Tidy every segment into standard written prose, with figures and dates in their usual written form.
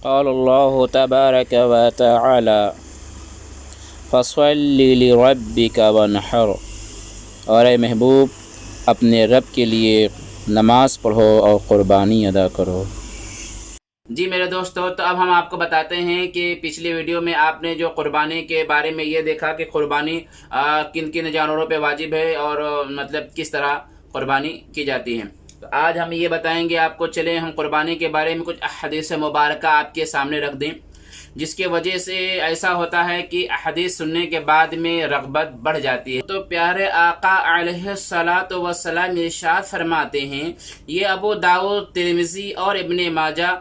قال اللہ تبارک و تعالی فصل لربک وانحر، اور اے محبوب اپنے رب کے لیے نماز پڑھو اور قربانی ادا کرو۔ جی میرے دوستو، تو اب ہم آپ کو بتاتے ہیں کہ پچھلی ویڈیو میں آپ نے جو قربانی کے بارے میں یہ دیکھا کہ قربانی کن کن جانوروں پہ واجب ہے اور مطلب کس طرح قربانی کی جاتی ہے۔ تو آج ہم یہ بتائیں گے آپ کو، چلیں ہم قربانی کے بارے میں کچھ احادیث مبارکہ آپ کے سامنے رکھ دیں، جس کے وجہ سے ایسا ہوتا ہے کہ احادیث سننے کے بعد میں رغبت بڑھ جاتی ہے۔ تو پیارے آقا علیہ الصلاۃ والسلام ارشاد فرماتے ہیں، یہ ابو داؤد، ترمذی اور ابن ماجہ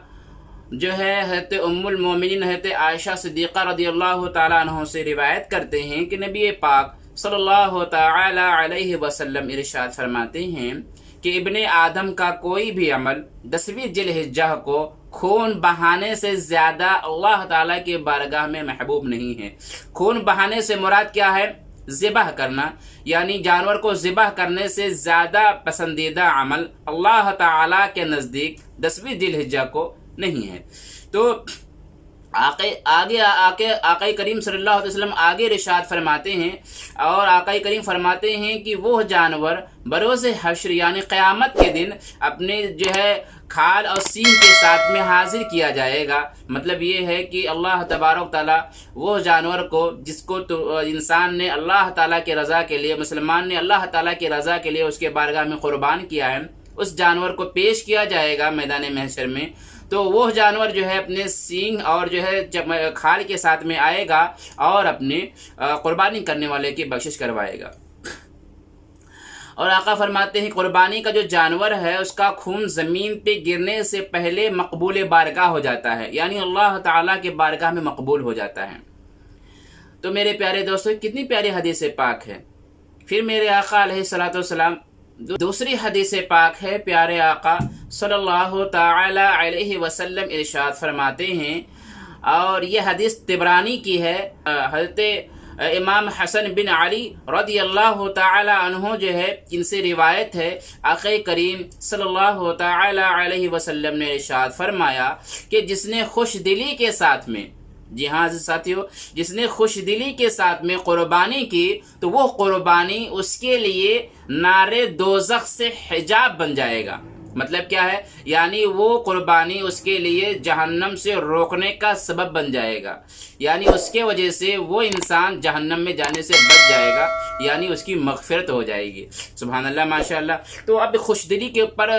جو ہے حضرت ام المومنین حضرت عائشہ صدیقہ رضی اللہ تعالیٰ عنہ سے روایت کرتے ہیں کہ نبی پاک صلی اللہ تعالی علیہ وسلم ارشاد فرماتے ہیں کہ ابن آدم کا کوئی بھی عمل 10ویں ذی الحجہ کو خون بہانے سے زیادہ اللہ تعالیٰ کی بارگاہ میں محبوب نہیں ہے۔ خون بہانے سے مراد کیا ہے؟ ذبح کرنا، یعنی جانور کو ذبح کرنے سے زیادہ پسندیدہ عمل اللہ تعالیٰ کے نزدیک 10ویں ذی الحجہ کو نہیں ہے۔ تو آقا کریم صلی اللہ علیہ وسلم آگے ارشاد فرماتے ہیں، اور آقا کریم فرماتے ہیں کہ وہ جانور بروز حشر یعنی قیامت کے دن اپنے جو ہے کھال اور سینگ کے ساتھ میں حاضر کیا جائے گا۔ مطلب یہ ہے کہ اللہ تبارک تعالیٰ وہ جانور کو، جس کو تو انسان نے اللہ تعالیٰ کے رضا کے لیے، مسلمان نے اللہ تعالیٰ کی رضا کے لیے اس کے بارگاہ میں قربان کیا ہے، اس جانور کو پیش کیا جائے گا میدان محشر میں۔ تو وہ جانور جو ہے اپنے سینگ اور جو ہے کھال کے ساتھ میں آئے گا اور اپنے قربانی کرنے والے کی بخشش کروائے گا۔ اور آقا فرماتے ہیں قربانی کا جو جانور ہے اس کا خون زمین پہ گرنے سے پہلے مقبول بارگاہ ہو جاتا ہے، یعنی اللہ تعالیٰ کے بارگاہ میں مقبول ہو جاتا ہے۔ تو میرے پیارے دوستو، کتنی پیاری حدیث پاک ہے۔ پھر میرے آقا علیہ الصلوۃ والسلام دوسری حدیث پاک ہے، پیارے آقا صلی اللہ تعالی علیہ وسلم ارشاد فرماتے ہیں، اور یہ حدیث طبرانی کی ہے، حضرت امام حسن بن علی رضی اللہ تعالی عنہ جو ہے ان سے روایت ہے، آقا کریم صلی اللہ تعالی علیہ وسلم نے ارشاد فرمایا کہ جس نے خوش دلی کے ساتھ میں، جی ہاں ساتھیو، جس نے خوش دلی کے ساتھ میں قربانی کی تو وہ قربانی اس کے لیے نار دوزخ سے حجاب بن جائے گا۔ مطلب کیا ہے؟ یعنی وہ قربانی اس کے لیے جہنم سے روکنے کا سبب بن جائے گا، یعنی اس کے وجہ سے وہ انسان جہنم میں جانے سے بچ جائے گا، یعنی اس کی مغفرت ہو جائے گی۔ سبحان اللہ، ماشاءاللہ۔ تو اب خوش دلی کے اوپر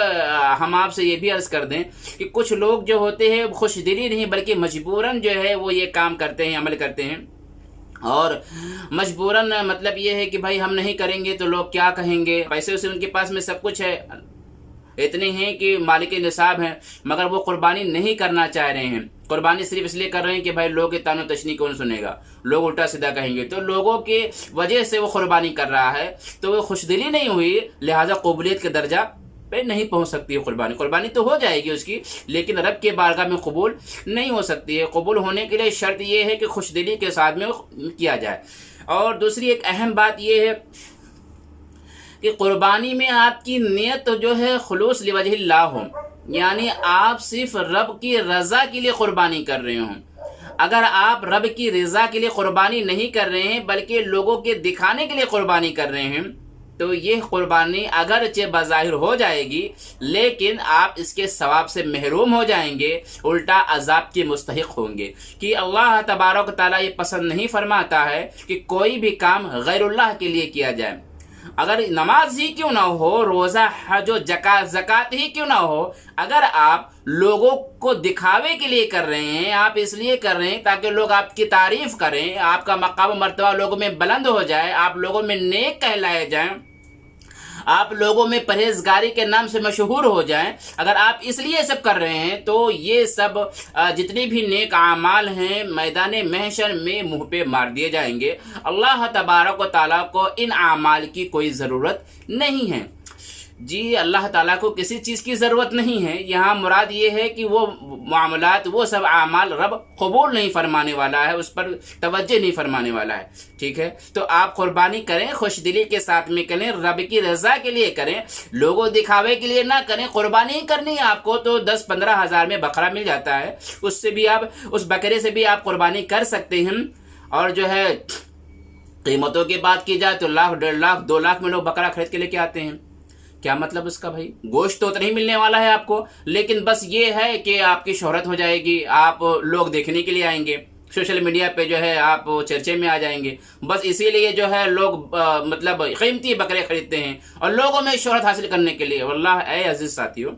ہم آپ سے یہ بھی عرض کر دیں کہ کچھ لوگ جو ہوتے ہیں خوش دلی نہیں بلکہ مجبوراً جو ہے وہ یہ کام کرتے ہیں، عمل کرتے ہیں، اور مجبوراً مطلب یہ ہے کہ بھائی ہم نہیں کریں گے تو لوگ کیا کہیں گے، پیسے سے ان کے پاس میں سب کچھ ہے، اتنے ہیں کہ مالک نصاب ہیں، مگر وہ قربانی نہیں کرنا چاہ رہے ہیں۔ قربانی صرف اس لیے کر رہے ہیں کہ بھائی لوگ تانو تشنی کون سنے گا، لوگ الٹا سیدھا کہیں گے، تو لوگوں کی وجہ سے وہ قربانی کر رہا ہے، تو وہ خوش دلی نہیں ہوئی، لہٰذا قبولیت کے درجہ پہ نہیں پہنچ سکتی ہے قربانی۔ قربانی تو ہو جائے گی اس کی، لیکن رب کے بارگاہ میں قبول نہیں ہو سکتی ہے۔ قبول ہونے کے لیے شرط یہ ہے کہ خوش دلی کے ساتھ میں کیا جائے۔ اور دوسری ایک اہم بات یہ ہے کہ قربانی میں آپ کی نیت جو ہے خلوص لوجہ اللہ ہو، یعنی آپ صرف رب کی رضا کے لیے قربانی کر رہے ہوں۔ اگر آپ رب کی رضا کے لیے قربانی نہیں کر رہے ہیں بلکہ لوگوں کے دکھانے کے لیے قربانی کر رہے ہیں، تو یہ قربانی اگرچہ بظاہر ہو جائے گی لیکن آپ اس کے ثواب سے محروم ہو جائیں گے، الٹا عذاب کے مستحق ہوں گے، کہ اللہ تبارک و تعالیٰ یہ پسند نہیں فرماتا ہے کہ کوئی بھی کام غیر اللہ کے لیے کیا جائے۔ اگر نماز ہی کیوں نہ ہو، روزہ، حج و زکوٰۃ ہی کیوں نہ ہو، اگر آپ لوگوں کو دکھاوے کے لیے کر رہے ہیں، آپ اس لیے کر رہے ہیں تاکہ لوگ آپ کی تعریف کریں، آپ کا مقام و مرتبہ لوگوں میں بلند ہو جائے، آپ لوگوں میں نیک کہلائے جائیں، آپ لوگوں میں پرہیزگاری کے نام سے مشہور ہو جائیں، اگر آپ اس لیے سب کر رہے ہیں تو یہ سب جتنے بھی نیک اعمال ہیں میدان محشر میں منہ پہ مار دیے جائیں گے۔ اللہ تبارک و تعالیٰ کو ان اعمال کی کوئی ضرورت نہیں ہے۔ جی اللہ تعالیٰ کو کسی چیز کی ضرورت نہیں ہے، یہاں مراد یہ ہے کہ وہ معاملات، وہ سب اعمال رب قبول نہیں فرمانے والا ہے، اس پر توجہ نہیں فرمانے والا ہے، ٹھیک ہے؟ تو آپ قربانی کریں، خوش دلی کے ساتھ میں کریں، رب کی رضا کے لیے کریں، لوگوں دکھاوے کے لیے نہ کریں۔ قربانی کرنی ہے آپ کو تو 10-15 ہزار میں بکرا مل جاتا ہے، اس سے بھی آپ، اس بکرے سے بھی آپ قربانی کر سکتے ہیں۔ اور جو ہے قیمتوں کی بات کی جائے تو 1,00,000 1,50,000 2,00,000 میں لوگ بکرا خرید کے لے کے آتے ہیں۔ کیا مطلب اس کا بھائی؟ گوشت تو اتنا ہی ملنے والا ہے آپ کو، لیکن بس یہ ہے کہ آپ کی شہرت ہو جائے گی، آپ لوگ دیکھنے کے لیے آئیں گے، سوشل میڈیا پہ جو ہے آپ چرچے میں آ جائیں گے، بس اسی لیے جو ہے لوگ مطلب قیمتی بکرے خریدتے ہیں اور لوگوں میں شہرت حاصل کرنے کے لیے۔ واللہ اے عزیز ساتھیو،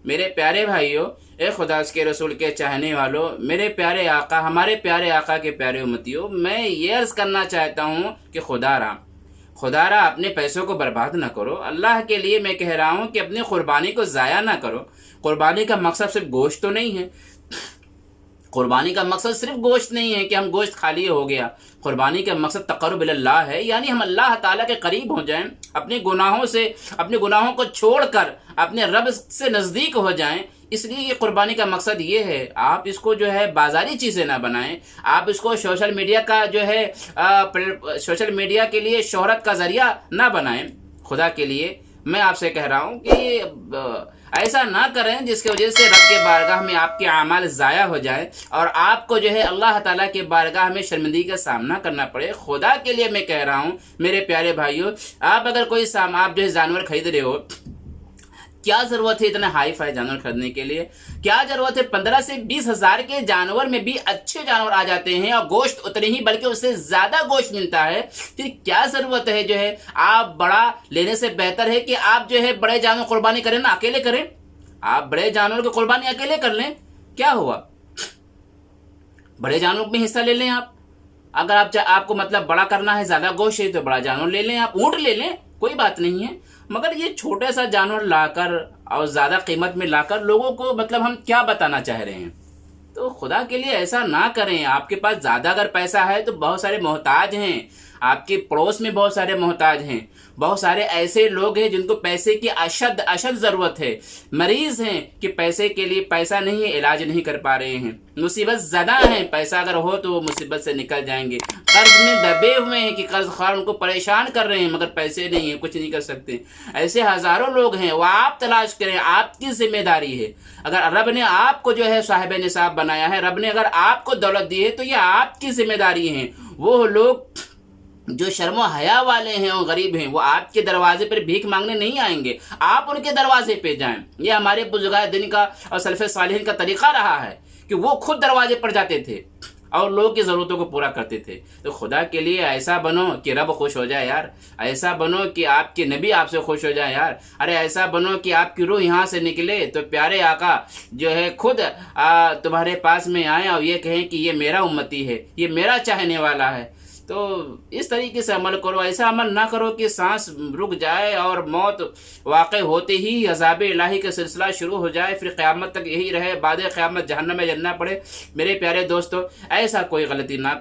میرے پیارے بھائیو، اے خدا کے رسول کے چاہنے والوں، میرے پیارے آقا، ہمارے پیارے آقا کے پیارے امتیوں، میں یہ عرض کرنا چاہتا ہوں کہ خدا را اپنے پیسوں کو برباد نہ کرو۔ اللہ کے لیے میں کہہ رہا ہوں کہ اپنی قربانی کو ضائع نہ کرو۔ قربانی کا مقصد صرف گوشت تو نہیں ہے، قربانی کا مقصد صرف گوشت نہیں ہے کہ ہم گوشت کھا لیے ہو گیا۔ قربانی کا مقصد تقرب اللہ ہے، یعنی ہم اللہ تعالیٰ کے قریب ہو جائیں، اپنے گناہوں کو چھوڑ کر اپنے رب سے نزدیک ہو جائیں۔ اس لیے یہ قربانی کا مقصد یہ ہے۔ آپ اس کو جو ہے بازاری چیزیں نہ بنائیں، آپ اس کو سوشل میڈیا کا جو ہے سوشل میڈیا کے لیے شہرت کا ذریعہ نہ بنائیں۔ خدا کے لیے میں آپ سے کہہ رہا ہوں کہ ایسا نہ کریں جس کی وجہ سے رب کے بارگاہ میں آپ کے اعمال ضائع ہو جائے اور آپ کو جو ہے اللہ تعالیٰ کے بارگاہ میں شرمندگی کا سامنا کرنا پڑے۔ خدا کے لیے میں کہہ رہا ہوں میرے پیارے بھائیوں، آپ اگر کوئی آپ جو ہے جانور خرید رہے ہو، کیا ضرورت ہے اتنا ہائی فائی جانور خریدنے کے لیے؟ کیا ضرورت ہے 15 سے 20 ہزار کے جانور میں بھی اچھے جانور آ جاتے ہیں اور گوشت اتنے ہی بلکہ اس سے زیادہ گوشت ملتا ہے؟ پھر کیا ضرورت ہے جو ہے آپ بڑا لینے سے بہتر ہے کہ آپ جو ہے بڑے جانور قربانی کریں نا، اکیلے کریں۔ آپ بڑے جانور کی قربانی اکیلے کر لیں، کیا ہوا؟ بڑے جانور میں حصہ لے لیں آپ۔ اگر آپ کو مطلب بڑا کرنا ہے، زیادہ گوشت ہے تو بڑا جانور لے لیں، آپ اونٹ لے لیں، کوئی بات نہیں ہے۔ مگر یہ چھوٹے سا جانور لا کر اور زیادہ قیمت میں لا کر لوگوں کو مطلب ہم کیا بتانا چاہ رہے ہیں؟ تو خدا کے لیے ایسا نہ کریں۔ آپ کے پاس زیادہ اگر پیسہ ہے تو بہت سارے محتاج ہیں، آپ کے پڑوس میں بہت سارے محتاج ہیں، بہت سارے ایسے لوگ ہیں جن کو پیسے کی اشد ضرورت ہے، مریض ہیں کہ پیسے کے لیے پیسہ نہیں ہے، علاج نہیں کر پا رہے ہیں، مصیبت زدہ ہیں، پیسہ اگر ہو تو وہ مصیبت سے نکل جائیں گے، قرض میں دبے ہوئے ہیں کہ قرض خار ان کو پریشان کر رہے ہیں مگر پیسے نہیں ہیں، کچھ نہیں کر سکتے۔ ایسے ہزاروں لوگ ہیں، وہ آپ تلاش کریں، آپ کی ذمہ داری ہے۔ اگر رب نے آپ کو جو ہے صاحب نصاب بنایا ہے، رب نے اگر آپ کو دولت دی ہے تو یہ آپ کی ذمہ داری ہے۔ وہ لوگ جو شرم و حیا والے ہیں اور غریب ہیں، وہ آپ کے دروازے پر بھیک مانگنے نہیں آئیں گے، آپ ان کے دروازے پہ جائیں۔ یہ ہمارے بزرگائے دین کا اور سلف صالحین کا طریقہ رہا ہے کہ وہ خود دروازے پر جاتے تھے اور لوگوں کی ضرورتوں کو پورا کرتے تھے۔ تو خدا کے لیے ایسا بنو کہ رب خوش ہو جائے یار، ایسا بنو کہ آپ کے نبی آپ سے خوش ہو جائے یار، ارے ایسا بنو کہ آپ کی روح یہاں سے نکلے تو پیارے آقا جو ہے خود تمہارے پاس میں آئیں اور یہ کہیں کہ یہ میرا امتی ہے، یہ میرا چاہنے والا ہے۔ تو اس طریقے سے عمل کرو، ایسا عمل نہ کرو کہ سانس رک جائے اور موت واقع ہوتے ہی عذاب الہی کا سلسلہ شروع ہو جائے، پھر قیامت تک یہی رہے، بعد قیامت جہنم میں جلنا پڑے۔ میرے پیارے دوستو، ایسا کوئی غلطی نہ کرو۔